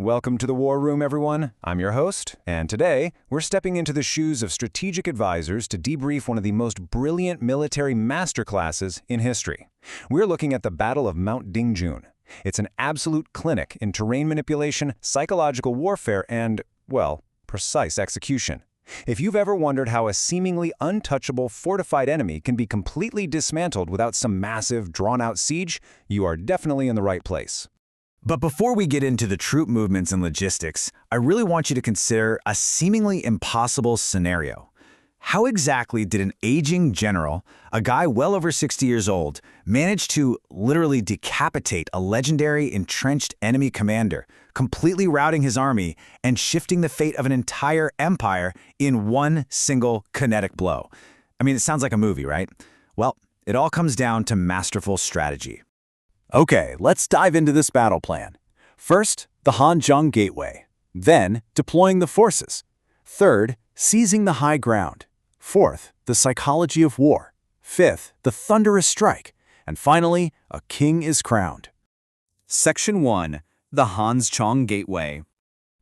Welcome to the War Room, everyone. I'm your host, and today we're stepping into the shoes of strategic advisors to debrief one of the most brilliant military masterclasses in history. We're looking at the Battle of Mount Dingjun. It's an absolute clinic in terrain manipulation, psychological warfare, and, well, precise execution. If you've ever wondered how a seemingly untouchable, fortified enemy can be completely dismantled without some massive, drawn-out siege, you are definitely in the right place. But before we get into the troop movements and logistics, I really want you to consider a seemingly impossible scenario. How exactly did an aging general, a guy well over 60 years old, manage to literally decapitate a legendary entrenched enemy commander, completely routing his army and shifting the fate of an entire empire in one single kinetic blow? I mean, it sounds like a movie, right? Well, it all comes down to masterful strategy. Okay, let's dive into this battle plan. First, the Hanzhong gateway. Then, deploying the forces. Third, seizing the high ground. Fourth, the psychology of war. Fifth, the thunderous strike. And finally, a king is crowned. Section 1. The Hanzhong Gateway.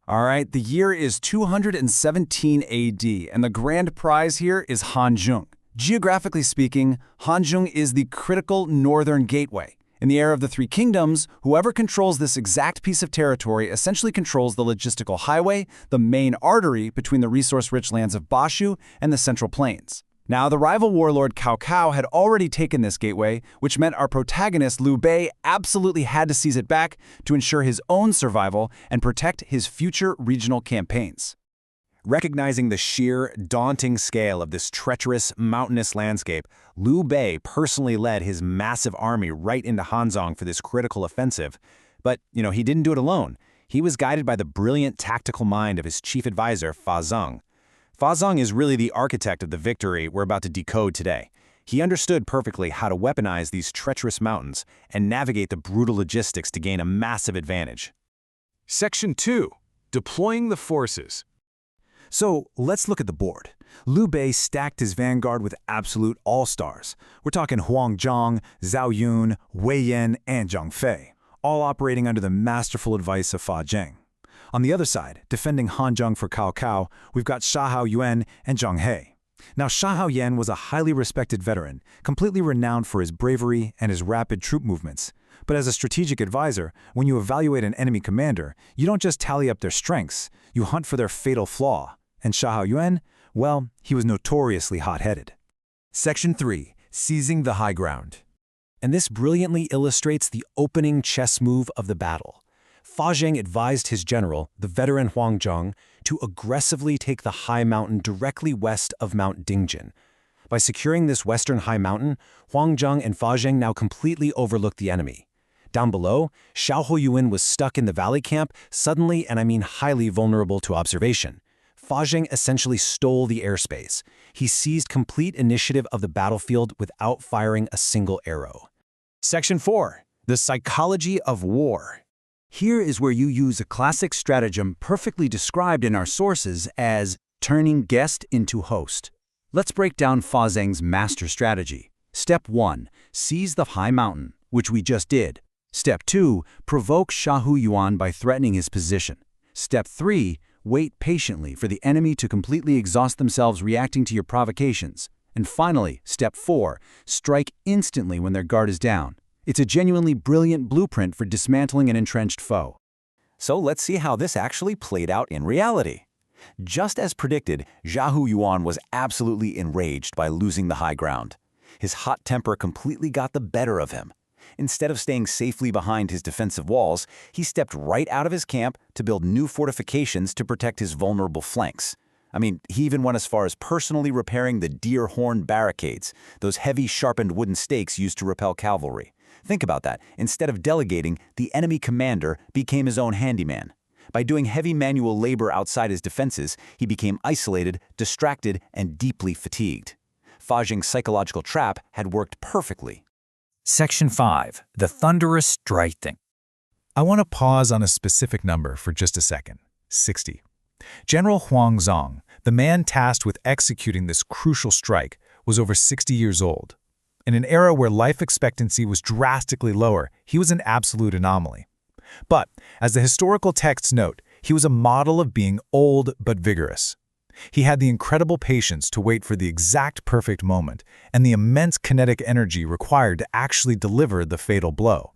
All right, the year is 217 AD, and the grand prize here is Hanzhong. Geographically speaking, Hanzhong is the critical northern gateway. In the era of the Three Kingdoms, whoever controls this exact piece of territory essentially controls the logistical highway, the main artery between the resource-rich lands of Ba-Shu and the Central Plains. Now, the rival warlord Cao Cao had already taken this gateway, which meant our protagonist Liu Bei absolutely had to seize it back to ensure his own survival and protect his future regional campaigns. Recognizing the sheer, daunting scale of this treacherous, mountainous landscape, Liu Bei personally led his massive army right into Hanzhong for this critical offensive. But, he didn't do it alone. He was guided by the brilliant tactical mind of his chief advisor, Fa Zheng. Fa Zheng is really the architect of the victory we're about to decode today. He understood perfectly how to weaponize these treacherous mountains and navigate the brutal logistics to gain a massive advantage. Section 2. Deploying the forces. So let's look at the board. Liu Bei stacked his vanguard with absolute all-stars. We're talking Huang Zhong, Xiahou Yuan, Wei Yan, and Zhang Fei, all operating under the masterful advice of Fa Zheng. On the other side, defending Hanzhong for Cao Cao, we've got Xiahou Yuan and Zhang He. Now, Xiahou Yuan was a highly respected veteran, completely renowned for his bravery and his rapid troop movements. But as a strategic advisor, when you evaluate an enemy commander, you don't just tally up their strengths, you hunt for their fatal flaw. And Xiahou Yuan, well, he was notoriously hot-headed. Section 3. Seizing the high ground. And this brilliantly illustrates the opening chess move of the battle. Fa Zheng advised his general, the veteran Huang Zhong, to aggressively take the high mountain directly west of Mount Dingjun. By securing this western high mountain, Huang Zhong and Fa Zheng now completely overlooked the enemy. Down below, Xiahou Yuan was stuck in the valley camp, suddenly, and I mean highly vulnerable to observation. Fa Zheng essentially stole the airspace. He seized complete initiative of the battlefield without firing a single arrow. Section 4. The psychology of war. Here is where you use a classic stratagem perfectly described in our sources as turning guest into host. Let's break down Fa Zheng's master strategy. Step 1. Seize the high mountain, which we just did. Step 2. Provoke Xiahou Yuan by threatening his position. Step 3. Wait patiently for the enemy to completely exhaust themselves reacting to your provocations. And finally, Step 4. Strike instantly when their guard is down. It's a genuinely brilliant blueprint for dismantling an entrenched foe. So let's see how this actually played out in reality. Just as predicted, Xiahou Yuan was absolutely enraged by losing the high ground. His hot temper completely got the better of him. Instead of staying safely behind his defensive walls, he stepped right out of his camp to build new fortifications to protect his vulnerable flanks. I mean, he even went as far as personally repairing the deer horn barricades, those heavy sharpened wooden stakes used to repel cavalry. Think about that. Instead of delegating, the enemy commander became his own handyman. By doing heavy manual labor outside his defenses, he became isolated, distracted, and deeply fatigued. Fa Zheng's psychological trap had worked perfectly. Section 5. The Thunderous Striking. I want to pause on a specific number for just a second. 60. General Huang Zhong, the man tasked with executing this crucial strike, was over 60 years old. In an era where life expectancy was drastically lower, he was an absolute anomaly. But, as the historical texts note, he was a model of being old but vigorous. He had the incredible patience to wait for the exact perfect moment and the immense kinetic energy required to actually deliver the fatal blow.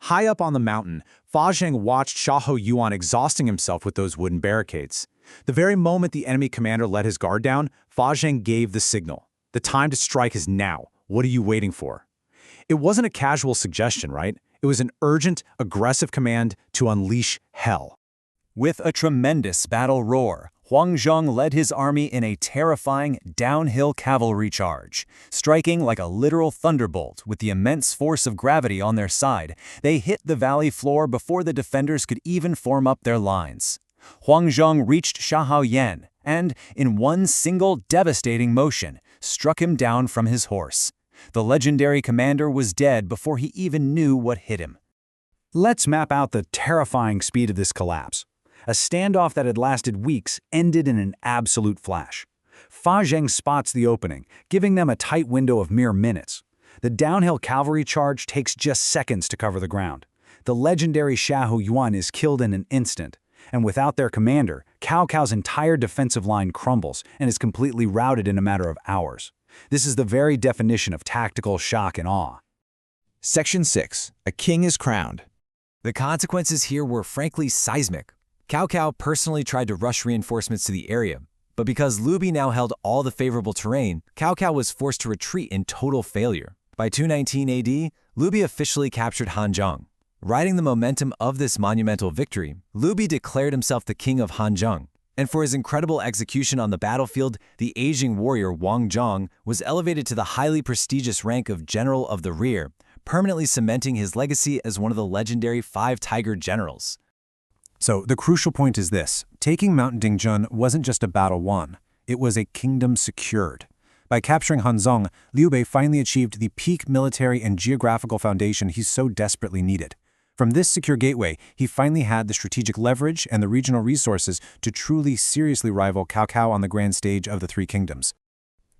High up on the mountain, Fa Zheng watched Xiahou Yuan exhausting himself with those wooden barricades. The very moment the enemy commander let his guard down, Fa Zheng gave the signal. The time to strike is now. What are you waiting for? It wasn't a casual suggestion, right? It was an urgent, aggressive command to unleash hell. With a tremendous battle roar, Huang Zhong led his army in a terrifying downhill cavalry charge. Striking like a literal thunderbolt with the immense force of gravity on their side, they hit the valley floor before the defenders could even form up their lines. Huang Zhong reached Xiahou Yuan and, in one single devastating motion, struck him down from his horse. The legendary commander was dead before he even knew what hit him. Let's map out the terrifying speed of this collapse. A standoff that had lasted weeks ended in an absolute flash. Fa Zheng spots the opening, giving them a tight window of mere minutes. The downhill cavalry charge takes just seconds to cover the ground. The legendary Xiahou Yuan is killed in an instant, and without their commander, Cao Cao's entire defensive line crumbles and is completely routed in a matter of hours. This is the very definition of tactical shock and awe. Section 6. A king is crowned. The consequences here were frankly seismic. Cao Cao personally tried to rush reinforcements to the area, but because Liu Bei now held all the favorable terrain, Cao Cao was forced to retreat in total failure. By 219 AD, Liu Bei officially captured Hanzhong. Riding the momentum of this monumental victory, Liu Bei declared himself the King of Hanzhong. And for his incredible execution on the battlefield, the aging warrior Huang Zhong was elevated to the highly prestigious rank of General of the Rear, permanently cementing his legacy as one of the legendary 5 Tiger Generals. So the crucial point is this: taking Mount Dingjun wasn't just a battle won, it was a kingdom secured. By capturing Hanzhong, Liu Bei finally achieved the peak military and geographical foundation he so desperately needed. From this secure gateway, he finally had the strategic leverage and the regional resources to truly seriously rival Cao Cao on the grand stage of the Three Kingdoms.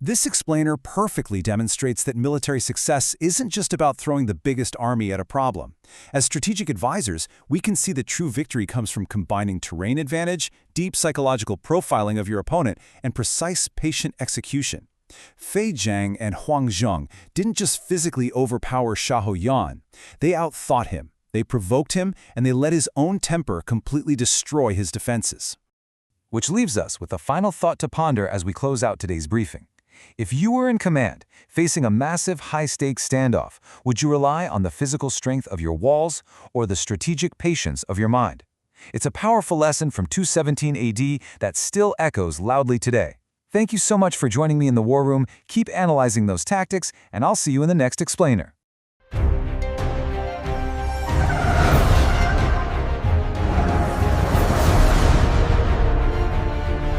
This explainer perfectly demonstrates that military success isn't just about throwing the biggest army at a problem. As strategic advisors, we can see that true victory comes from combining terrain advantage, deep psychological profiling of your opponent, and precise, patient execution. Fa Zheng and Huang Zhong didn't just physically overpower Xiahou Yuan, they outthought him, they provoked him, and they let his own temper completely destroy his defenses. Which leaves us with a final thought to ponder as we close out today's briefing. If you were in command, facing a massive high-stakes standoff, would you rely on the physical strength of your walls or the strategic patience of your mind? It's a powerful lesson from 217 AD that still echoes loudly today. Thank you so much for joining me in the War Room. Keep analyzing those tactics, and I'll see you in the next explainer.